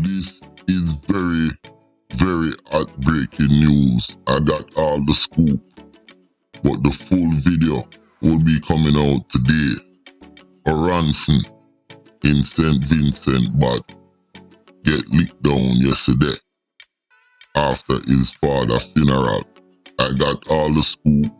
This is very, very heartbreaking news. I got all the scoop, but the full video will be coming out today. A ransom in St. Vincent but get licked down yesterday after his father's funeral. I got all the scoop.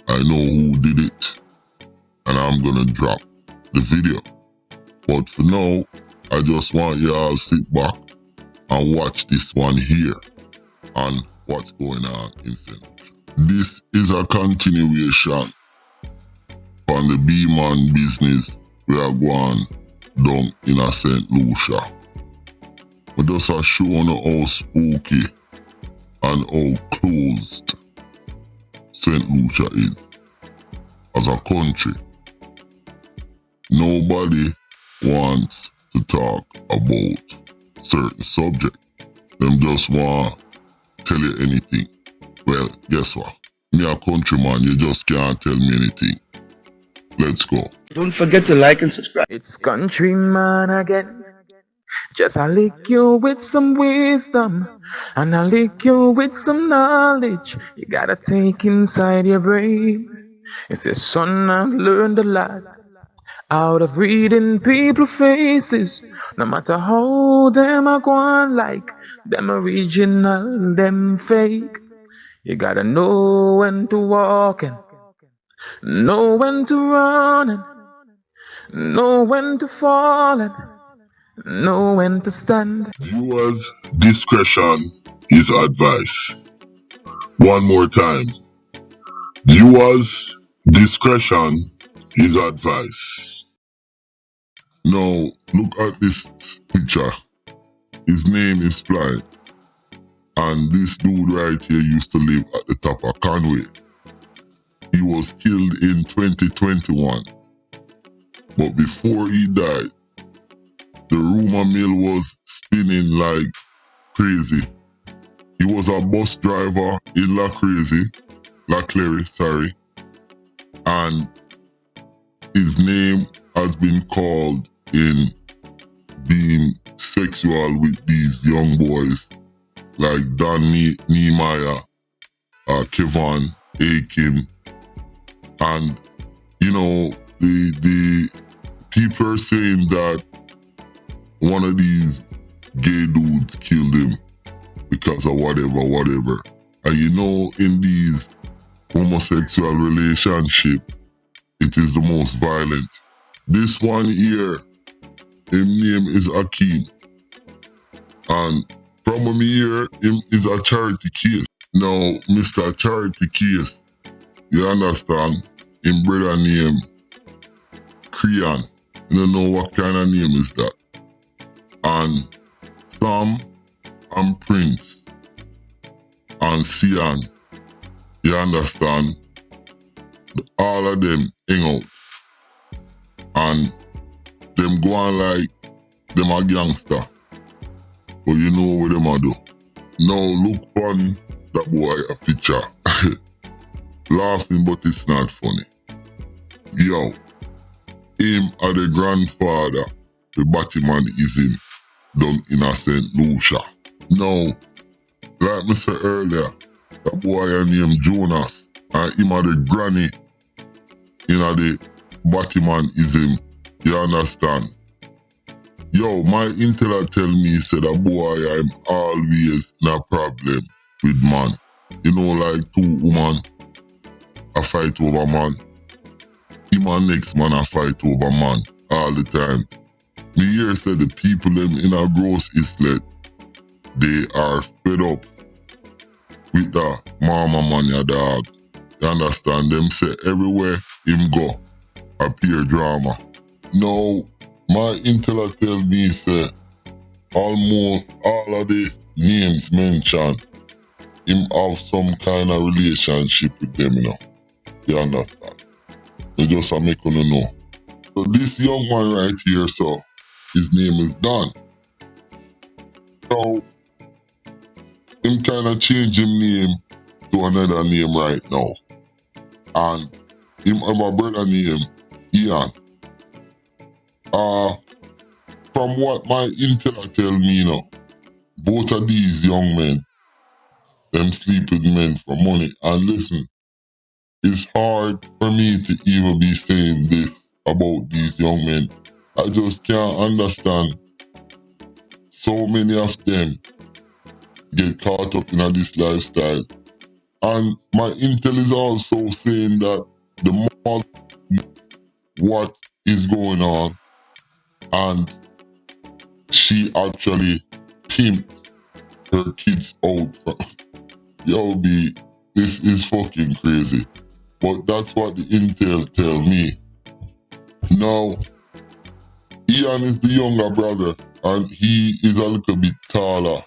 I know who did it, and I'm gonna drop the video. But for now, I just want y'all sit back and watch this one here and what's going on in St. Lucia. This is a continuation on the B-man business we are going down in a St. Lucia. We just are showing how spooky and how closed St. Lucia is as a country. Nobody wants to talk about certain subject. Them just want to tell you anything. Well, guess what? Me a countryman, you just can't tell me anything. Let's go. Don't forget to like and subscribe. It's Countryman again. Just I lick you with some wisdom, and I lick you with some knowledge. You gotta take inside your brain. It says, son, I've learned a lot out of reading people's faces. No matter how them are going, like them original, them fake. You gotta know when to walk and know when to run and know when to fall and know when to stand. Viewers' discretion is advice. One more time. Viewers' discretion is advice. Now, look at this picture. His name is Fly. And this dude right here used to live at the top of Conway. He was killed in 2021. But before he died, the rumor mill was spinning like crazy. He was a bus driver in La Clary, and his name has been called in being sexual with these young boys like Don Nehemiah, Kevon, Aiken, and you know, the people are saying that one of these gay dudes killed him because of whatever. And you know, in these homosexual relationship, it is the most violent. This one here, his name is Akeem. And from me here, him is a charity case. Now, Mr. Charity Case, you understand, him brother name Crean. You don't know what kind of name is that. And Sam and Prince and Sian, you understand, all of them hang out. And them go on like them a gangster. But you know what them a do. Now look on that boy a picture. Laughing but it's not funny. Yo, him are the grandfather, the Batmanism done in a St. Lucia. Now, like I said earlier, that boy named Jonas, and him are the granny in a the Batmanism, you understand? Yo, my intellect tell me, said that boy I'm always in a problem with man. You know, like two women a fight over man. Him and next man a fight over man all the time. Me hear said the people them in a gross islet, they are fed up with the mama man ya dog. You understand? Them say everywhere him go, appear drama. Now, my intellect tell me say almost all of the names mentioned, him have some kind of relationship with them, you know. You understand? They just a make you know. So this young man right here, so his name is Don. Now, him kind of change him name to another name right now. And him have a brother name, Ian. From what my intellect tell me now, both of these young men, them sleep with men for money. And listen, it's hard for me to even be saying this about these young men. I just can't understand so many of them get caught up in this lifestyle. And my intel is also saying that the more what is going on, and she actually pimped her kids out. Yo, this is fucking crazy. But that's what the intel tell me. Now, Ian is the younger brother, and he is a little bit taller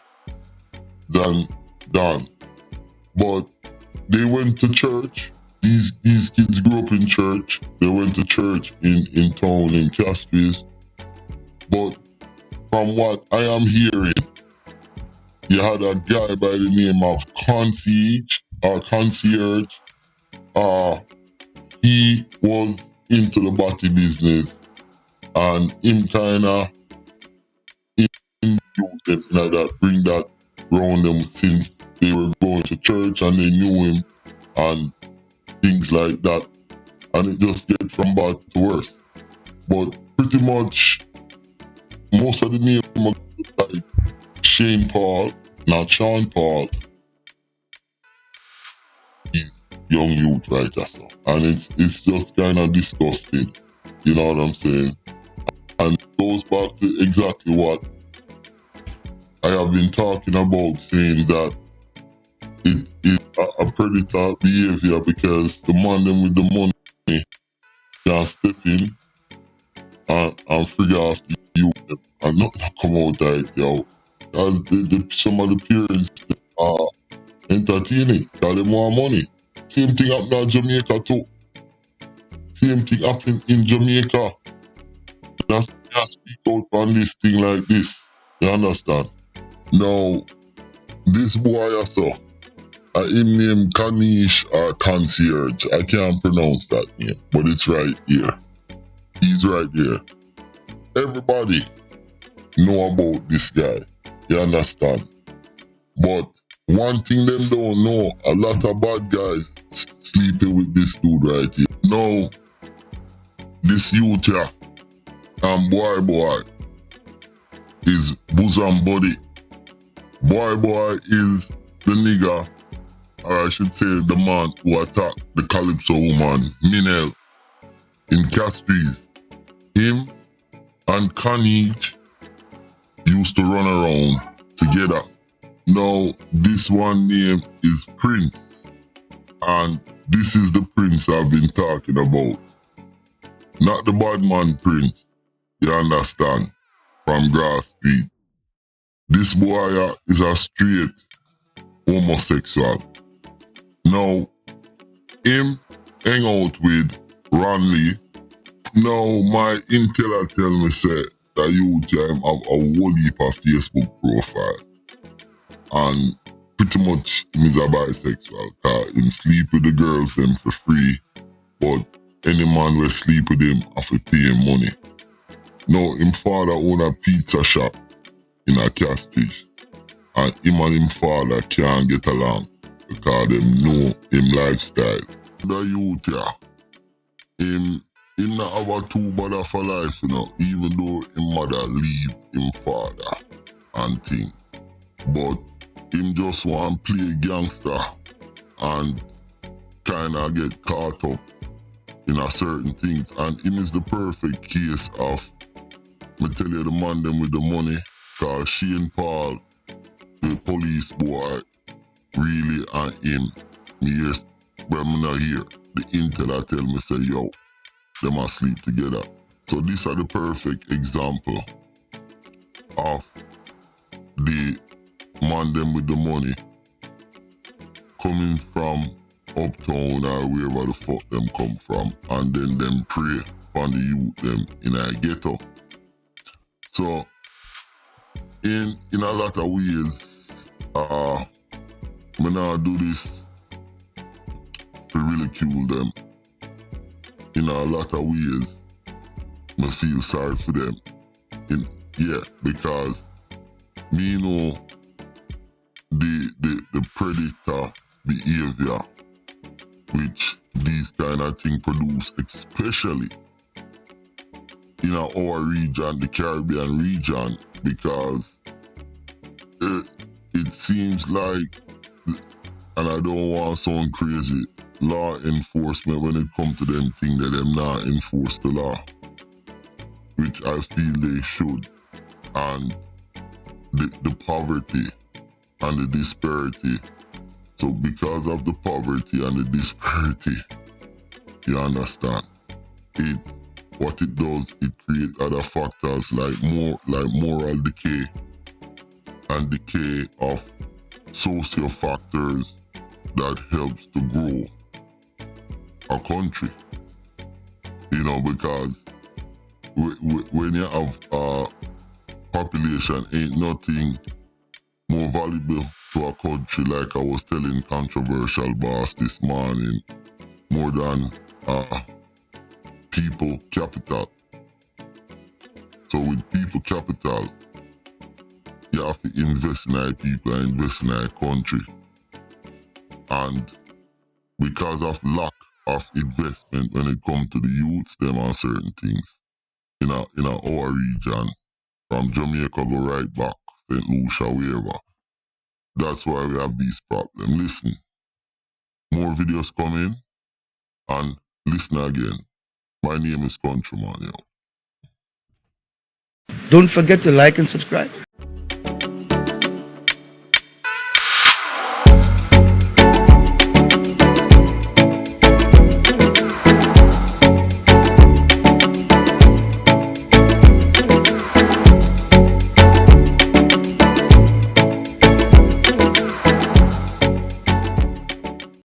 than Dan. But they went to church. These kids grew up in church. They went to church in town in Castries. But from what I am hearing, you had a guy by the name of Concierge. He was into the body business, and him kinda bring that round them since they were going to church and they knew him and things like that. And it just get from bad to worse. But pretty much most of the names like Shane Paul, not Sean Paul, he's young youth right so. And it's just kinda disgusting. You know what I'm saying? And it goes back to exactly what I have been talking about, saying that it is a predator behavior, because the man them with the money can step in and figure off the youth and not come out right, yo. As some of the parents are entertaining, because they want money. Same thing happened in Jamaica too. Same thing happened in Jamaica. That's why I speak out on this thing like this. You understand? Now, this boy also, him name Kanish or Concierge. I can't pronounce that name, but it's right here. He's right there. Everybody know about this guy. You understand? But one thing them don't know, a lot of bad guys sleeping with this dude right here. Now, this youth here, and boy is bosom buddy. Boy is the nigga, or I should say the man who attacked the Calypso woman, Minel, in Castries. Him and Kanye used to run around together. Now, this one name is Prince, and this is the Prince I've been talking about. Not the bad man Prince, you understand, from Grass Street. This boy is a straight homosexual. Now, him hang out with Ron Lee. Now, my intel tell me say that you have a whole heap of Facebook profile. And pretty much him is a bisexual, cause him sleep with the girls them for free, but any man will sleep with him have to pay him money. Now, him father own a pizza shop in a Castries, and him and him father can't get along because them know him lifestyle. The youth him not have a too bad of a life, you know, even though him mother leave him father and thing. But him just want to play gangster and kinda get caught up in a certain things. And him is the perfect case of, me tell you, the man them with the money, cause Shane Paul, the police boy, really and him, but I'm not here. The intel I tell me say, yo, they must sleep together. So these are the perfect example of the man them with the money coming from uptown or wherever the fuck them come from, and then them prey on the youth them in a ghetto. So in a lot of ways, me not do this to ridicule them. In a lot of ways, me feel sorry for them. Because me know the predator behavior which these kind of things produce, especially in our region, the Caribbean region, because it seems like, and I don't want to sound crazy, law enforcement, when it comes to them things, that them not enforce the law, which I feel they should. And the poverty and the disparity. So because of the poverty and the disparity, you understand, what it does, it creates other factors like moral decay and decay of social factors that helps to grow a country. You know, because when you have a population, ain't nothing more valuable to a country, like I was telling Controversial Boss this morning, more than people capital. So with people capital, you have to invest in our people and invest in our country. And because of lack of investment when it comes to the youths, them and certain things in our region, from Jamaica go right back, St. Lucia, wherever. That's why we have these problems. Listen, more videos coming, and listen again. My name is Countryman, yo. Don't forget to like and subscribe.